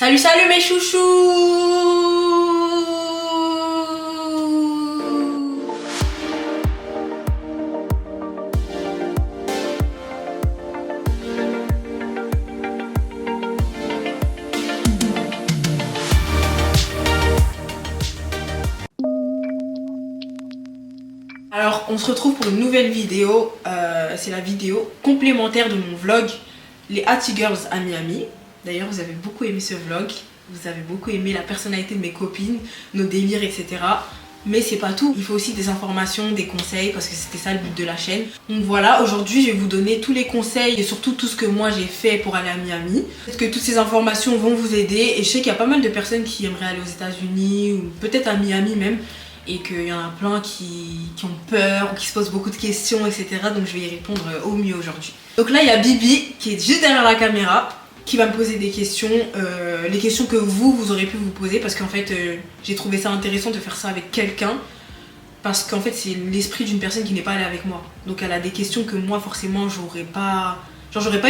Salut, salut mes chouchous! Alors, on se retrouve pour une nouvelle vidéo. C'est la vidéo complémentaire de mon vlog Les Hattie Girls à Miami. D'ailleurs, vous avez beaucoup aimé ce vlog. Vous avez beaucoup aimé la personnalité de mes copines, nos délires, etc. Mais c'est pas tout. Il faut aussi des informations, des conseils, parce que c'était ça le but de la chaîne. Donc voilà, aujourd'hui, je vais vous donner tous les conseils et surtout tout ce que moi j'ai fait pour aller à Miami. Peut-être que toutes ces informations vont vous aider. Et je sais qu'il y a pas mal de personnes qui aimeraient aller aux États-Unis ou peut-être à Miami même. Et qu'il y en a plein qui ont peur ou qui se posent beaucoup de questions, etc. Donc je vais y répondre au mieux aujourd'hui. Donc là il y a Bibi qui est juste derrière la caméra, qui va me poser des questions, les questions que vous aurez pu vous poser, parce qu'en fait j'ai trouvé ça intéressant de faire ça avec quelqu'un, parce qu'en fait c'est l'esprit d'une personne qui n'est pas allée avec moi. Donc elle a des questions que moi forcément j'aurais pas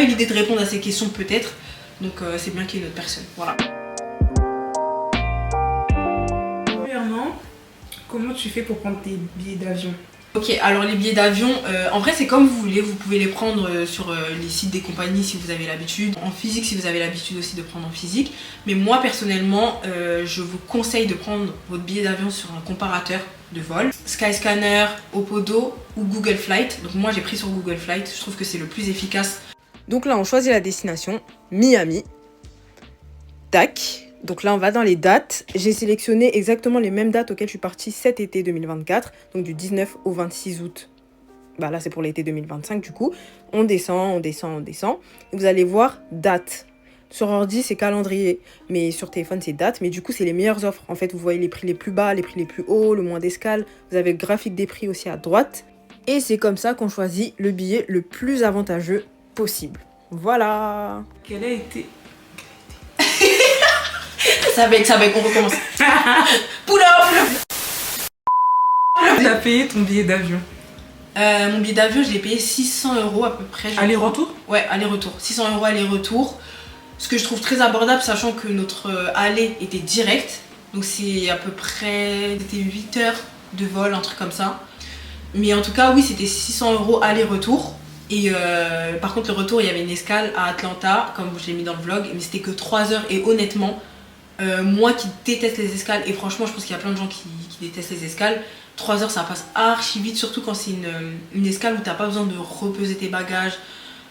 eu l'idée de répondre à ces questions peut-être. Donc c'est bien qu'il y ait une autre personne, voilà. Comment tu fais pour prendre tes billets d'avion? Ok, alors les billets d'avion, en vrai c'est comme vous voulez, vous pouvez les prendre sur les sites des compagnies si vous avez l'habitude, en physique si vous avez l'habitude aussi de prendre en physique. Mais moi personnellement, je vous conseille de prendre votre billet d'avion sur un comparateur de vol, Skyscanner, Opodo ou Google Flight. Donc moi j'ai pris sur Google Flight, je trouve que c'est le plus efficace. Donc là on choisit la destination, Miami, tac. Donc là on va dans les dates, j'ai sélectionné exactement les mêmes dates auxquelles je suis partie cet été 2024, donc du 19 au 26 août, bah là c'est pour l'été 2025 du coup, on descend, et vous allez voir date. Sur ordi c'est calendrier, mais sur téléphone c'est date, mais du coup c'est les meilleures offres, en fait vous voyez les prix les plus bas, les prix les plus hauts, le moins d'escale, vous avez le graphique des prix aussi à droite, et c'est comme ça qu'on choisit le billet le plus avantageux possible. Voilà. Quel a été... Ça bec, on recommence. Pull up. Tu as payé ton billet d'avion? Mon billet d'avion, je l'ai payé 600 € à peu près. Aller-retour? Ouais, aller-retour. 600 € aller-retour. Ce que je trouve très abordable, sachant que notre aller était direct. Donc c'est à peu près... C'était 8 heures de vol, un truc comme ça. Mais en tout cas, oui, c'était 600 € aller-retour. Et par contre, le retour, il y avait une escale à Atlanta, comme je l'ai mis dans le vlog. Mais c'était que 3 heures et honnêtement... moi qui déteste les escales, et franchement je pense qu'il y a plein de gens qui détestent les escales, 3 heures ça passe archi vite, surtout quand c'est une escale où t'as pas besoin de repeser tes bagages,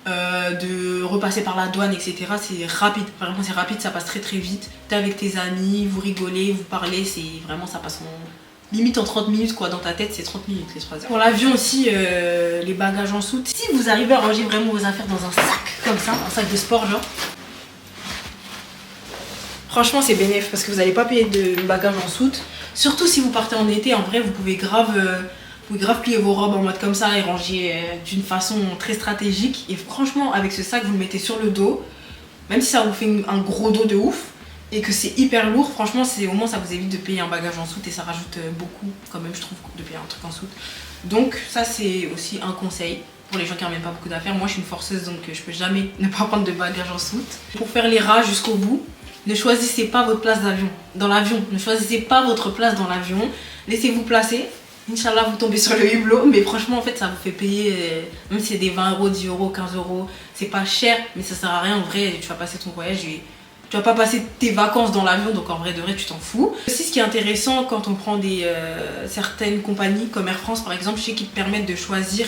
de repasser par la douane, etc. C'est rapide, vraiment c'est rapide, ça passe très très vite. T'es avec tes amis, vous rigolez, vous parlez, c'est vraiment ça passe limite en 30 minutes quoi, dans ta tête c'est 30 minutes les 3 heures. Pour l'avion aussi, les bagages en soute, si vous arrivez à ranger vraiment vos affaires dans un sac comme ça, un sac de sport genre, franchement c'est bénéf parce que vous n'allez pas payer de bagages en soute. Surtout si vous partez en été, en vrai vous pouvez grave plier vos robes en mode comme ça et ranger d'une façon très stratégique. Et franchement avec ce sac vous le mettez sur le dos, même si ça vous fait un gros dos de ouf et que c'est hyper lourd, franchement au moins ça vous évite de payer un bagage en soute et ça rajoute beaucoup quand même je trouve de payer un truc en soute. Donc ça c'est aussi un conseil pour les gens qui ramènent pas beaucoup d'affaires. Moi je suis une forceuse donc je peux jamais ne pas prendre de bagages en soute. Pour faire les rats jusqu'au bout, ne choisissez pas votre place dans l'avion. Ne choisissez pas votre place dans l'avion. Laissez-vous placer. Inch'Allah, vous tombez sur le hublot. Mais franchement, en fait, ça vous fait payer, même si c'est des 20 €, 10 €, 15 €. C'est pas cher, mais ça sert à rien. En vrai, tu vas passer ton voyage et tu vas pas passer tes vacances dans l'avion. Donc en vrai, de vrai, tu t'en fous. Aussi, ce qui est intéressant quand on prend certaines compagnies, comme Air France par exemple, je sais qu'ils te permettent de choisir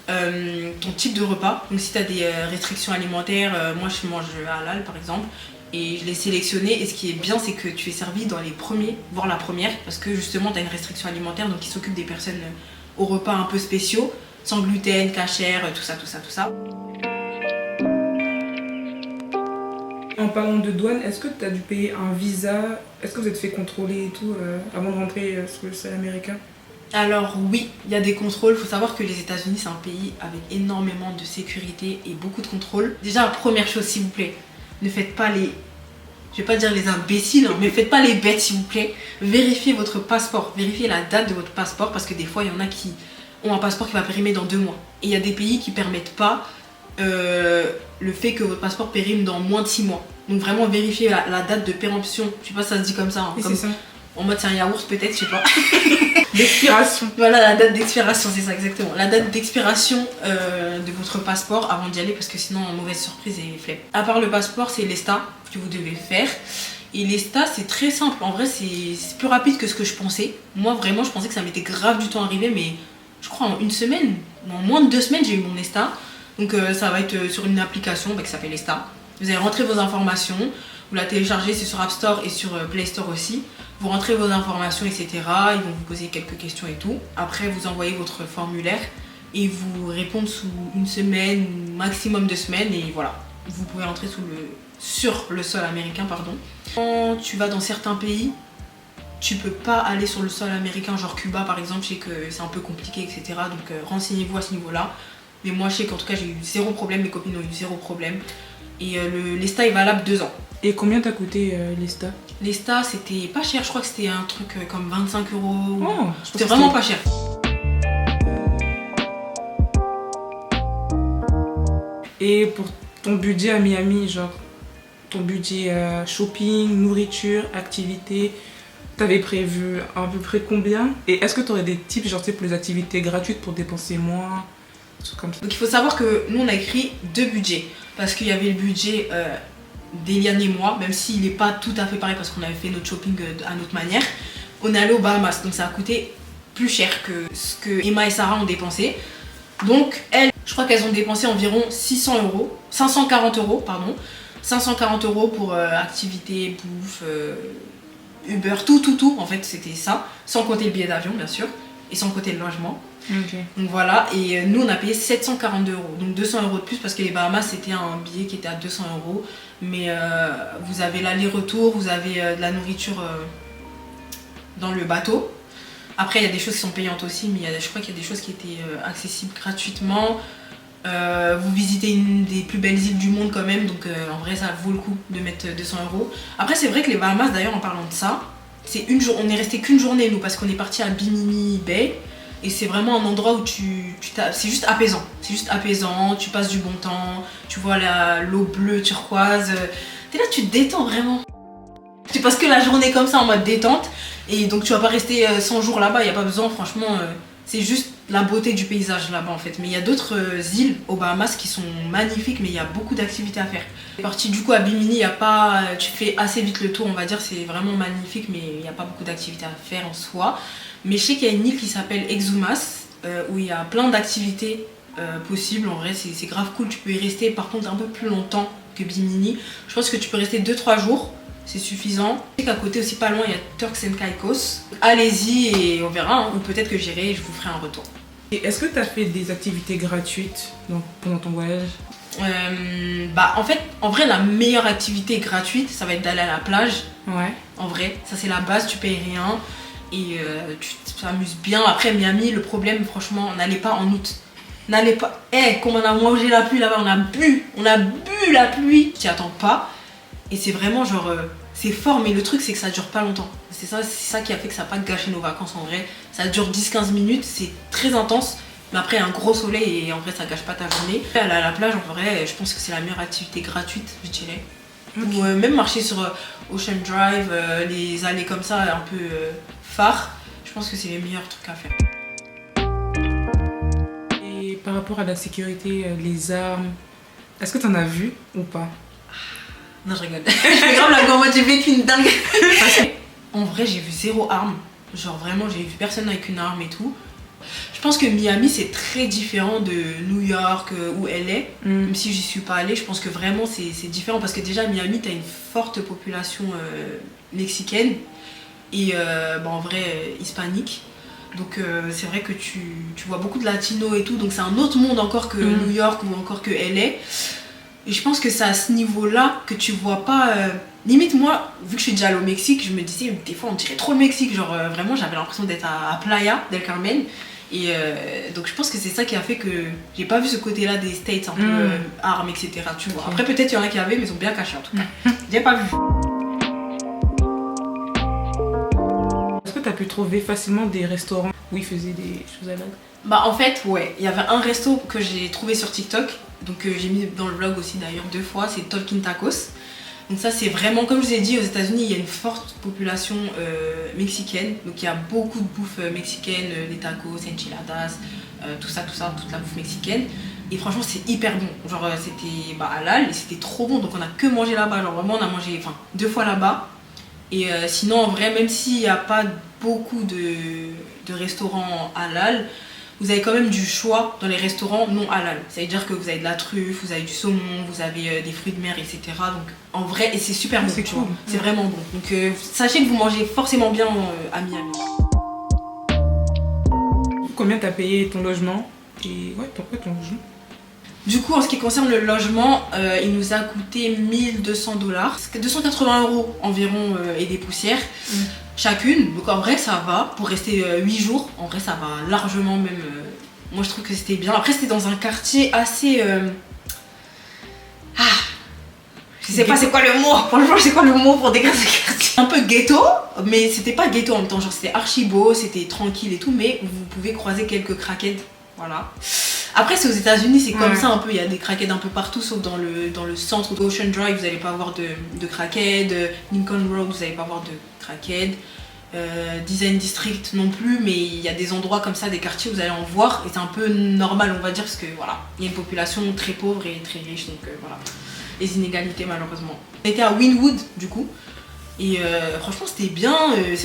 ton type de repas. Donc si tu as des restrictions alimentaires, moi je mange halal par exemple. Et je l'ai sélectionné et ce qui est bien c'est que tu es servi dans les premiers, voire la première, parce que justement tu as une restriction alimentaire, donc ils s'occupent des personnes aux repas un peu spéciaux, sans gluten, cachère, tout ça. En parlant de douane, est-ce que tu as dû payer un visa? Est-ce que vous êtes fait contrôler et tout avant de rentrer sur le sol américain? Alors oui, il y a des contrôles. Il faut savoir que les États-Unis c'est un pays avec énormément de sécurité et beaucoup de contrôles. Déjà, première chose s'il vous plaît, ne faites pas je vais pas dire les imbéciles, mais faites pas les bêtes s'il vous plaît. Vérifiez votre passeport, vérifiez la date de votre passeport parce que des fois il y en a qui ont un passeport qui va périmer dans 2 mois. Et il y a des pays qui permettent pas le fait que votre passeport périme dans moins de 6 mois. Donc vraiment vérifier la date de péremption. Je sais pas si ça se dit comme ça. Hein, Oui, comme, c'est ça. en mode c'est un yaourt peut-être, je sais pas. L'expiration. Voilà la date d'expiration, c'est ça exactement. La date d'expiration de votre passeport avant d'y aller parce que sinon mauvaise surprise et flemme. À part le passeport, c'est l'ESTA que vous devez faire. Et l'ESTA c'est très simple, en vrai c'est plus rapide que ce que je pensais. Moi vraiment je pensais que ça m'était grave du temps arrivé mais je crois en une semaine, en moins de 2 semaines j'ai eu mon ESTA. Donc ça va être sur une application qui s'appelle ESTA. Vous allez rentrer vos informations, vous la téléchargez, c'est sur App Store et sur Play Store aussi. Vous rentrez vos informations, etc. Ils vont vous poser quelques questions et tout. Après, vous envoyez votre formulaire et vous répondent sous une semaine, maximum 2 semaines. Et voilà, vous pouvez entrer sur le sol américain, pardon. Quand tu vas dans certains pays, tu peux pas aller sur le sol américain, genre Cuba par exemple. Je sais que c'est un peu compliqué, etc. Donc renseignez-vous à ce niveau-là. Mais moi, je sais qu'en tout cas, j'ai eu 0 problème. Mes copines ont eu 0 problème. Et l'ESTA est valable 2 ans. Et combien t'a coûté l'ESTA? L'ESTA, c'était pas cher, je crois que c'était un truc comme 25 €. Oh, c'était vraiment pas cher. Et pour ton budget à Miami, genre ton budget shopping, nourriture, activité, t'avais prévu à peu près combien? Et est-ce que t'aurais des tips genre, pour les activités gratuites pour dépenser moins? Comme ça. Donc il faut savoir que nous on a écrit 2 budgets. Parce qu'il y avait le budget d'Eliane et moi, même s'il n'est pas tout à fait pareil parce qu'on avait fait notre shopping à notre manière. On est allé aux Bahamas, donc ça a coûté plus cher que ce que Emma et Sarah ont dépensé. Donc elles, je crois qu'elles ont dépensé environ 540 €, pardon. 540 € pour activités, bouffe, Uber, tout, en fait c'était ça. Sans compter le billet d'avion bien sûr, et sans compter le logement. Okay. Donc voilà, et nous on a payé 742 €, donc 200 € de plus parce que les Bahamas c'était un billet qui était à 200 €. Mais vous avez l'aller-retour, vous avez de la nourriture dans le bateau. Après il y a des choses qui sont payantes aussi, mais je crois qu'il y a des choses qui étaient accessibles gratuitement. Vous visitez une des plus belles îles du monde quand même, donc en vrai ça vaut le coup de mettre 200 €. Après c'est vrai que les Bahamas, d'ailleurs en parlant de ça, on est resté qu'une journée nous parce qu'on est parti à Bimini Bay. Et c'est vraiment un endroit où c'est juste apaisant. C'est juste apaisant, tu passes du bon temps, tu vois l'eau bleue turquoise. T'es là, tu te détends vraiment. Tu passes que la journée comme ça en mode détente. Et donc tu vas pas rester 100 jours là-bas, il n'y a pas besoin, franchement. C'est juste la beauté du paysage là-bas en fait. Mais il y a d'autres îles aux Bahamas qui sont magnifiques, mais il y a beaucoup d'activités à faire. Parti du coup à Bimini, tu fais assez vite le tour, on va dire. C'est vraiment magnifique, mais il n'y a pas beaucoup d'activités à faire en soi. Mais je sais qu'il y a une île qui s'appelle Exumas où il y a plein d'activités possibles. En vrai, c'est grave cool. Tu peux y rester par contre un peu plus longtemps que Bimini. Je pense que tu peux rester 2-3 jours. C'est suffisant. Je sais qu'à côté aussi pas loin, il y a Turks and Caicos. Allez-y et on verra. Hein. Ou peut-être que j'irai et je vous ferai un retour. Et est-ce que tu as fait des activités gratuites pendant ton voyage? En fait, en vrai, la meilleure activité gratuite, ça va être d'aller à la plage. Ouais. En vrai, ça c'est la base, tu payes rien. Et tu t'amuses bien. Après Miami, le problème franchement, n'allez pas en août. N'allez pas. Comme on a mangé la pluie là-bas, on a bu la pluie. Tu t'y attends pas. Et c'est vraiment genre, c'est fort, mais le truc c'est que ça dure pas longtemps. C'est ça qui a fait que ça n'a pas gâché nos vacances en vrai. Ça dure 10-15 minutes, c'est très intense. Mais après un gros soleil et en vrai ça gâche pas ta journée. Aller à la plage en vrai, je pense que c'est la meilleure activité gratuite, je dirais. Okay. Ou même marcher sur Ocean Drive, les allées comme ça un peu phares, je pense que c'est les meilleurs trucs à faire. Et par rapport à la sécurité, les armes, est-ce que t'en as vu ou pas? Non, je rigole. Je fais grave la gourmande, j'ai vécu une dingue. En vrai, j'ai vu 0 arme. Genre vraiment, j'ai vu personne avec une arme et tout. Je pense que Miami, c'est très différent de New York ou LA. Même si j'y suis pas allée, je pense que vraiment c'est différent. Parce que déjà, à Miami, t'as une forte population mexicaine. Et en vrai, hispanique. Donc c'est vrai que tu vois beaucoup de latinos et tout. Donc c'est un autre monde encore que New York ou encore que LA. Et je pense que c'est à ce niveau-là que tu vois pas... Limite moi, vu que je suis déjà allée au Mexique, je me disais des fois on dirait trop le Mexique. Genre vraiment j'avais l'impression d'être à Playa del Carmen. Et donc je pense que c'est ça qui a fait que j'ai pas vu ce côté-là des States un peu armes, etc. Tu vois. Après peut-être il y en a qui avaient, mais ils ont bien caché en tout cas. J'ai pas vu. Est-ce que tu as pu trouver facilement des restaurants où ils faisaient des choses à l'âge? En fait ouais, il y avait un resto que j'ai trouvé sur TikTok. Donc j'ai mis dans le vlog aussi d'ailleurs 2 fois, c'est Talking Tacos. Donc ça c'est vraiment, comme je vous ai dit, aux États-Unis il y a une forte population mexicaine, donc il y a beaucoup de bouffe mexicaine, les tacos, enchiladas, tout ça, toute la bouffe mexicaine. Et franchement c'est hyper bon, genre c'était halal et c'était trop bon, donc on a que mangé là-bas, genre vraiment on a mangé 2 fois là-bas. Et sinon en vrai, même s'il n'y a pas beaucoup de restaurants halal, vous avez quand même du choix dans les restaurants non halal. Ça veut dire que vous avez de la truffe, vous avez du saumon, vous avez des fruits de mer, etc. Donc en vrai, et c'est super bon, c'est cool. C'est vraiment bon. Donc sachez que vous mangez forcément bien à Miami. Combien t'as payé ton logement? Et ouais, pourquoi ton logement? Du coup, en ce qui concerne le logement, il nous a coûté 1200 $, 280 € environ et des poussières chacune. Donc en vrai, ça va. Pour rester 8 jours, en vrai, ça va largement même. Moi, je trouve que c'était bien. Après, c'était dans un quartier assez. Je sais pas c'est quoi le mot. Franchement, je sais quoi le mot pour décrire ce quartier. Un peu ghetto, mais c'était pas ghetto en même temps. Genre, c'était archi beau, c'était tranquille et tout, mais vous pouvez croiser quelques craquettes. Voilà. Après, c'est aux États-Unis, c'est comme ça un peu. Il y a des craquettes un peu partout, sauf dans le centre d'Ocean Drive, vous n'allez pas avoir de craquettes. Lincoln Road, vous n'allez pas avoir de craquettes. Design District non plus, mais il y a des endroits comme ça, des quartiers où vous allez en voir, et c'est un peu normal, on va dire, parce que voilà, il y a une population très pauvre et très riche, donc voilà, les inégalités malheureusement. On était à Wynwood du coup, et franchement c'était bien,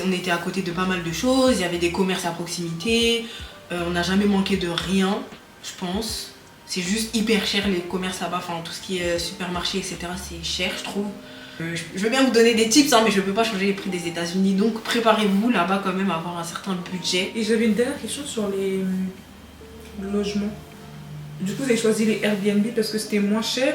on était à côté de pas mal de choses, il y avait des commerces à proximité, on n'a jamais manqué de rien, je pense. C'est juste hyper cher les commerces là-bas, enfin tout ce qui est supermarché, etc. c'est cher je trouve. Je veux bien vous donner des tips, mais je ne peux pas changer les prix des États-Unis, donc préparez-vous là-bas quand même à avoir un certain budget. Et j'avais une dernière question sur les logements. Du coup, vous avez choisi les Airbnb parce que c'était moins cher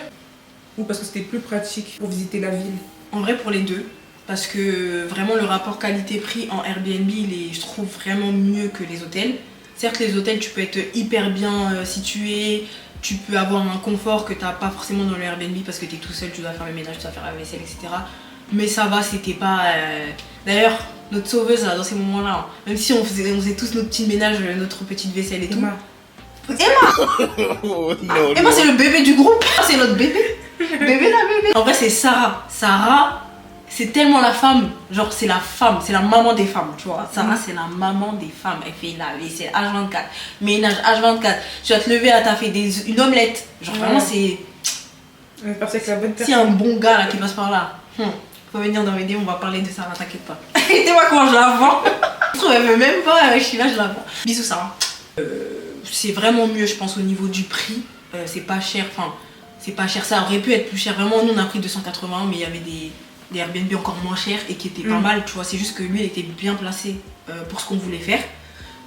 ou parce que c'était plus pratique pour visiter la ville? En vrai, pour les deux, parce que vraiment le rapport qualité-prix en Airbnb, je trouve vraiment mieux que les hôtels. Certes, les hôtels, tu peux être hyper bien situé. Tu peux avoir un confort que tu n'as pas forcément dans le Airbnb parce que tu es tout seul, tu dois faire le ménage, tu dois faire la vaisselle, etc. Mais ça va, c'était pas... D'ailleurs, notre sauveuse, là, dans ces moments-là, même si on faisait tous notre petit ménage, notre petite vaisselle et tout. Emma. Oh, no, Emma, c'est le bébé du groupe. C'est notre bébé. Bébé. En vrai, c'est Sarah. Sarah, c'est tellement la femme. Genre, c'est la femme, c'est la maman des femmes, tu vois. Sarah, c'est la maman des femmes. Elle fait la vaisselle H24, ménage H24. Tu vas te lever, elle t'a fait une omelette. Genre, vraiment, c'est... Parce que c'est la bonne personne. Si un bon gars là, qui passe par là, faut venir dans mes vidéos, on va parler de Sarah, t'inquiète pas. Et tu vois comment je la vends. Je trouve, elle veut même pas, je suis là, je la vends. Bisous, Sarah. C'est vraiment mieux, je pense, au niveau du prix. C'est pas cher, c'est pas cher. Ça aurait pu être plus cher. Vraiment, nous, on a pris 280, mais il y avait des Airbnb encore moins chers et qui étaient pas mal, tu vois. C'est juste que lui, il était bien placé pour ce qu'on voulait faire.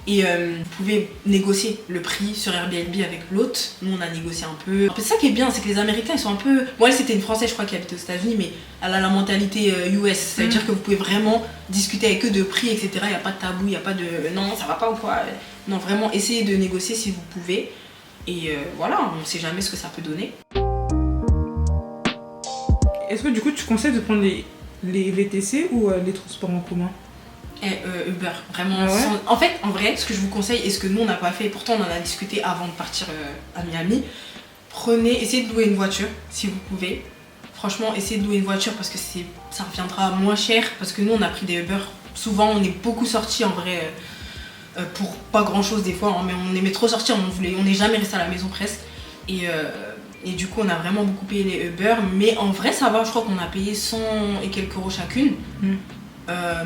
Et vous pouvez négocier le prix sur Airbnb avec l'hôte. Nous, on a négocié un peu. C'est ça qui est bien, c'est que les Américains, ils sont un peu... Bon, elle, c'était une Française, je crois, qui habite aux États-Unis, mais elle a la mentalité US. Ça veut dire que vous pouvez vraiment discuter avec eux de prix, etc. Il n'y a pas de tabou, il n'y a pas de... Non, ça va pas ou quoi. Non, vraiment, essayez de négocier si vous pouvez. Et voilà, on ne sait jamais ce que ça peut donner. Est-ce que du coup, tu conseilles de prendre les VTC ou les transports en commun? Uber, vraiment. Ah ouais. En fait, en vrai, ce que je vous conseille et ce que nous on n'a pas fait, et pourtant on en a discuté avant de partir à Miami, essayez de louer une voiture si vous pouvez. Franchement, essayez de louer une voiture parce que ça reviendra moins cher. Parce que nous on a pris des Uber. Souvent on est beaucoup sortis en vrai pour pas grand chose des fois, mais on aimait trop sortir, on n'est jamais resté à la maison presque. Et du coup on a vraiment beaucoup payé les Uber, mais en vrai ça va, je crois qu'on a payé 100 et quelques euros chacune.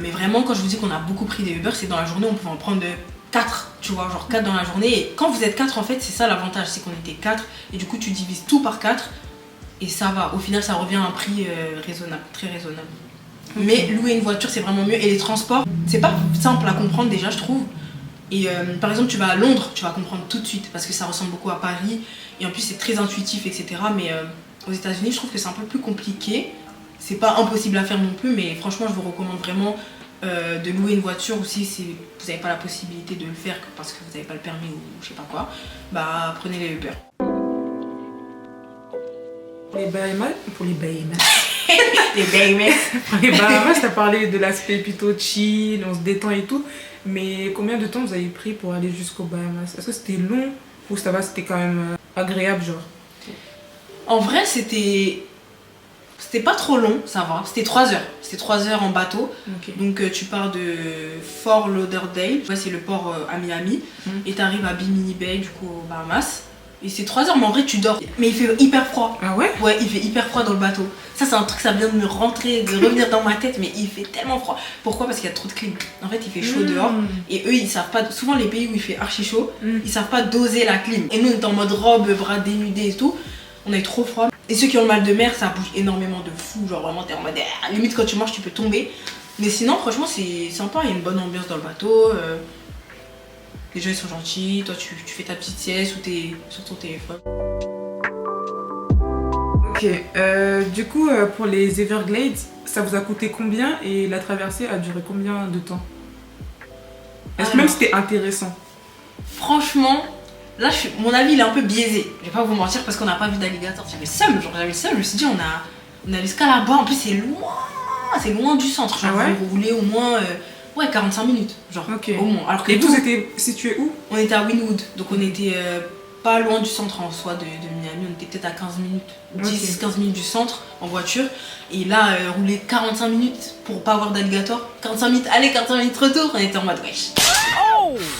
Mais vraiment, quand je vous dis qu'on a beaucoup pris des Uber, c'est dans la journée, on pouvait en prendre 4, tu vois, genre 4 dans la journée. Et quand vous êtes 4, en fait, c'est ça l'avantage, c'est qu'on était 4. Et du coup, tu divises tout par 4 et ça va. Au final, ça revient à un prix raisonnable, très raisonnable. Okay. Mais louer une voiture, c'est vraiment mieux. Et les transports, c'est pas simple à comprendre déjà, je trouve. Et par exemple, tu vas à Londres, tu vas comprendre tout de suite parce que ça ressemble beaucoup à Paris. Et en plus, c'est très intuitif, etc. Mais aux États-Unis, je trouve que c'est un peu plus compliqué. C'est pas impossible à faire non plus, mais franchement, je vous recommande vraiment de louer une voiture, ou si vous n'avez pas la possibilité de le faire parce que vous n'avez pas le permis ou je sais pas quoi, bah prenez les Uber. Les Bahamas, pour les Bahamas. Les Bahamas. Pour les Bahamas, t'as parlé de l'aspect plutôt chill, on se détend et tout, mais combien de temps vous avez pris pour aller jusqu'aux Bahamas? Est-ce que c'était long ou ça va, c'était quand même agréable, genre? En vrai, c'était C'était pas trop long, ça va. C'était 3 heures. C'était 3 heures en bateau. Ok. Donc tu pars de Fort Lauderdale, ouais, c'est le port à Miami, et t'arrives à Bimini Bay, du coup aux Bahamas. Et c'est 3 heures, mais en vrai tu dors. Mais il fait hyper froid. Ah ouais? Ouais, il fait hyper froid dans le bateau. Ça c'est un truc, ça vient de me rentrer, de revenir dans ma tête, mais il fait tellement froid. Pourquoi? Parce qu'il y a trop de clim. En fait il fait chaud dehors, et eux ils savent pas, souvent les pays où il fait archi chaud, ils savent pas doser la clim. Et nous on est en mode robe, bras dénudés et tout, on a eu trop froid. Et ceux qui ont le mal de mer, ça bouge énormément de fou, genre vraiment t'es en mode, limite quand tu marches tu peux tomber. Mais sinon franchement c'est sympa, il y a une bonne ambiance dans le bateau. Les gens ils sont gentils, toi tu fais ta petite sieste ou t'es sur ton téléphone. Ok, du coup, pour les Everglades, ça vous a coûté combien et la traversée a duré combien de temps? Est-ce que même c'était intéressant? Franchement, là mon avis il est un peu biaisé. Je vais pas vous mentir parce qu'on n'a pas vu d'alligator. J'avais le seum, je me suis dit on a l'escale là-bas, en plus c'est loin du centre. Genre Ah ouais? vous roulez au moins 45 minutes, genre Ok. au moins. Alors que Et vous étiez situé où? on était à Wynwood, donc on était pas loin du centre en soi de Miami, on était peut-être à 15 minutes, 10-15 minutes du centre en voiture. Et là, rouler 45 minutes pour pas avoir d'alligator, 45 minutes aller, 45 minutes retour, on était en mode wesh.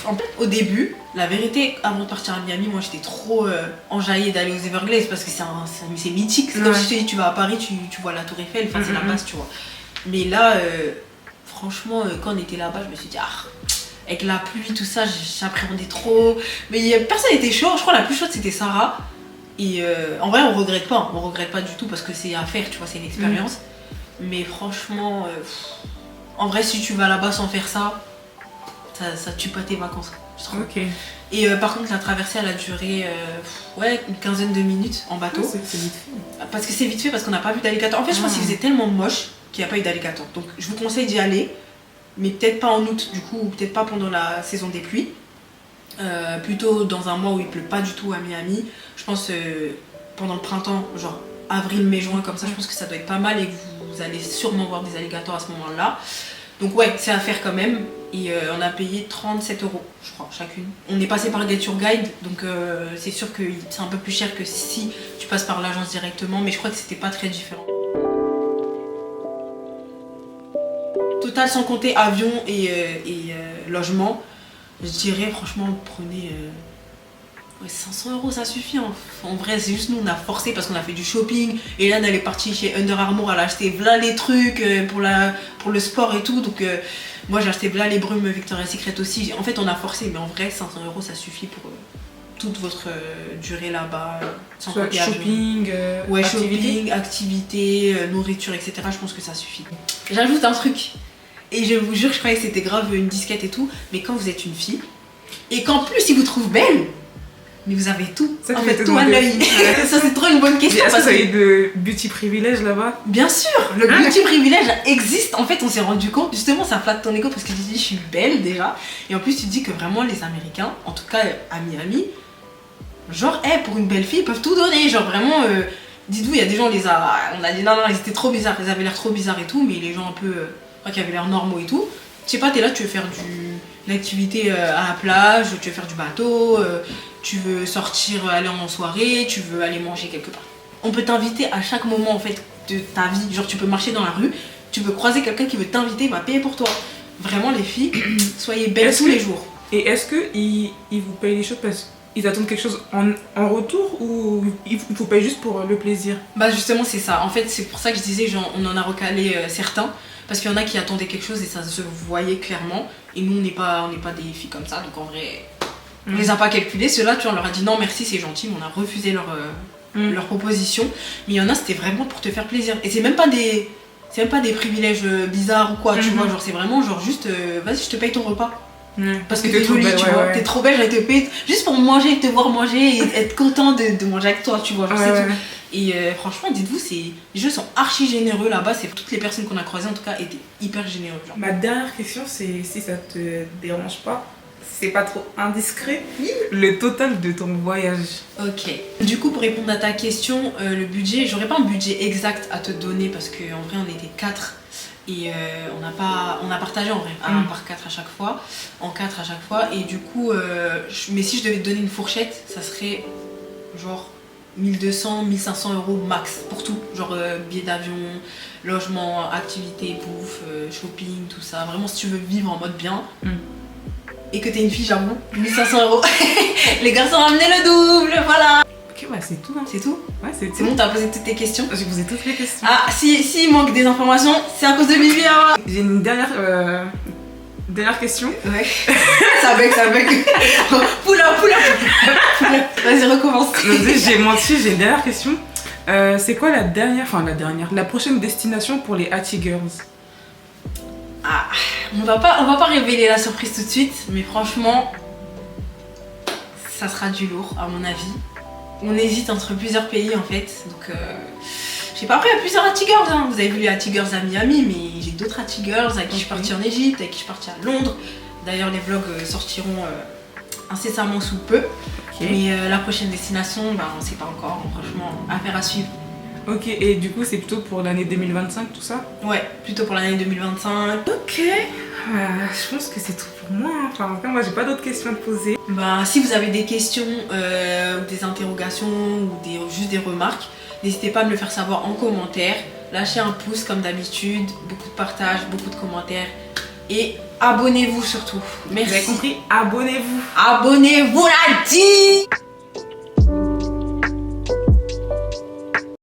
En fait, au début, la vérité, avant de partir à Miami, moi j'étais trop enjaillée d'aller aux Everglades parce que c'est mythique. C'est comme si je te dis, tu vas à Paris, tu vois la Tour Eiffel, enfin c'est la base, tu vois. Mais là, franchement, quand on était là-bas, je me suis dit, avec la pluie, tout ça, j'appréhendais trop. Mais personne n'était chaud. Je crois que la plus chaude, c'était Sarah. Et en vrai, on regrette pas du tout parce que c'est à faire, tu vois, c'est une expérience. Mais franchement, en vrai, si tu vas là-bas sans faire ça tue pas tes vacances, je trouve. Ok. Et par contre, la traversée, elle a duré une quinzaine de minutes en bateau. C'est vite fait. Parce que c'est vite fait, parce qu'on n'a pas vu d'alligator. En fait, je pense qu'il faisait tellement moche qu'il n'y a pas eu d'alligator. Donc, je vous conseille d'y aller. Mais peut-être pas en août du coup, ou peut-être pas pendant la saison des pluies. Plutôt dans un mois où il pleut pas du tout à Miami. Je pense pendant le printemps, genre avril, mai, juin, comme ça, je pense que ça doit être pas mal et que vous allez sûrement voir des alligators à ce moment-là. Donc ouais, c'est à faire quand même. Et on a payé 37 €, je crois, chacune. On est passé par Get Your Guide, donc c'est sûr que c'est un peu plus cher que si tu passes par l'agence directement, mais je crois que c'était pas très différent. Total, sans compter avion et logement, je dirais franchement prenez 500 € ça suffit. En vrai c'est juste nous on a forcé parce qu'on a fait du shopping et là elle est partie chez Under Armour, elle a acheté plein les trucs pour le sport et tout, donc moi j'ai acheté plein les brumes Victoria's Secret aussi. En fait on a forcé, mais en vrai 500 € ça suffit pour toute votre durée là-bas, sans Soit compter shopping, ouais, activité. shopping, activité, nourriture, etc. Je pense que ça suffit. J'ajoute un truc. Et je vous jure, je croyais que c'était grave une disquette et tout, mais quand vous êtes une fille, et qu'en plus ils vous trouvent belle, mais vous avez tout, Ça, en tu fait m'étais tout à demandé. l'œil. Ça c'est trop une bonne question. Est-ce que Parce ça a que, eu de beauty privilège là-bas? bien sûr, le beauty privilège existe. En fait, on s'est rendu compte, justement, ça flatte ton ego parce que tu te dis, je suis belle déjà. Et en plus, tu te dis que vraiment les Américains, en tout cas à Miami, genre, pour une belle fille, ils peuvent tout donner. Genre vraiment, dites-vous, il y a des gens, on a dit non, ils étaient trop bizarres, ils avaient l'air trop bizarres et tout, mais les gens un peu, qui avaient l'air normaux et tout. Je sais pas, t'es là, tu veux faire une activité à la plage, tu veux faire du bateau, tu veux sortir, aller en soirée, tu veux aller manger quelque part. On peut t'inviter à chaque moment en fait de ta vie. Genre tu peux marcher dans la rue, tu peux croiser quelqu'un qui veut t'inviter, il va payer pour toi. Vraiment les filles, soyez belles tous les jours. Et est-ce qu'ils vous payent les choses parce qu'ils attendent quelque chose en retour ou ils vous payent juste pour le plaisir? Bah justement c'est ça. En fait c'est pour ça que je disais genre, on en a recalé certains. Parce qu'il y en a qui attendaient quelque chose et ça se voyait clairement. Et nous, on n'est pas des filles comme ça. Donc en vrai, on les a pas calculés. Ceux-là, tu vois, on leur a dit non, merci, c'est gentil. Mais on a refusé leur proposition. Mais il y en a, c'était vraiment pour te faire plaisir. Et c'est même pas des privilèges bizarres ou quoi, tu vois. Genre, c'est vraiment genre juste, vas-y, je te paye ton repas. Parce que t'es jolie, tu vois. T'es trop belle, je te paye. Juste pour manger, te voir manger et être content de manger avec toi, tu vois. Genre, c'est tout. Et franchement, dites-vous, les gens sont archi généreux là-bas. Toutes les personnes qu'on a croisées, en tout cas, étaient hyper généreux. Genre. Ma dernière question, c'est si ça te dérange pas, c'est pas trop indiscret, le total de ton voyage. Ok. Du coup, pour répondre à ta question, le budget, j'aurais pas un budget exact à te donner parce qu'en vrai, on était 4 et on a partagé en vrai, par 4 à chaque fois, en 4 à chaque fois. Et du coup, mais si je devais te donner une fourchette, ça serait genre 1200, 1500 euros max pour tout. Genre billets d'avion, logement, activité, bouffe, shopping, tout ça. Vraiment, si tu veux vivre en mode bien et que t'es une fille, j'avoue, 1500 euros. Les garçons ont amené le double, voilà. Ok, bah c'est tout. Hein. C'est tout? Ouais, c'est C'est bon, t'as posé toutes tes questions? J'ai posé toutes les questions. Ah, si il manque des informations, c'est à cause de Bibi. Hein. J'ai une dernière question. Ouais. ça bug. Poula. Vas-y, recommence. J'ai menti, j'ai une dernière question. C'est quoi la prochaine destination pour les Hattie Girls? Ah, on va pas révéler la surprise tout de suite, mais franchement, ça sera du lourd à mon avis. On hésite entre plusieurs pays en fait, donc je sais pas, après il y a plusieurs Hattie Girls, hein. Vous avez vu les Hattie Girls à Miami, mais j'ai d'autres Hattie Girls avec qui je suis partie en Égypte, avec qui je suis partie à Londres. D'ailleurs les vlogs sortiront incessamment sous peu. Mais la prochaine destination, on sait pas encore, franchement, affaire à suivre. Ok, et du coup c'est plutôt pour l'année 2025 tout ça? Ouais, plutôt pour l'année 2025. Ok, je pense que c'est tout pour moi. Enfin, moi j'ai pas d'autres questions à te poser. Si vous avez des questions, ou des interrogations, ou juste des remarques, n'hésitez pas à me le faire savoir en commentaire. Lâchez un pouce comme d'habitude, beaucoup de partage, beaucoup de commentaires. Et abonnez-vous surtout. Merci. Vous avez compris? Abonnez-vous. Abonnez-vous, l'a dit!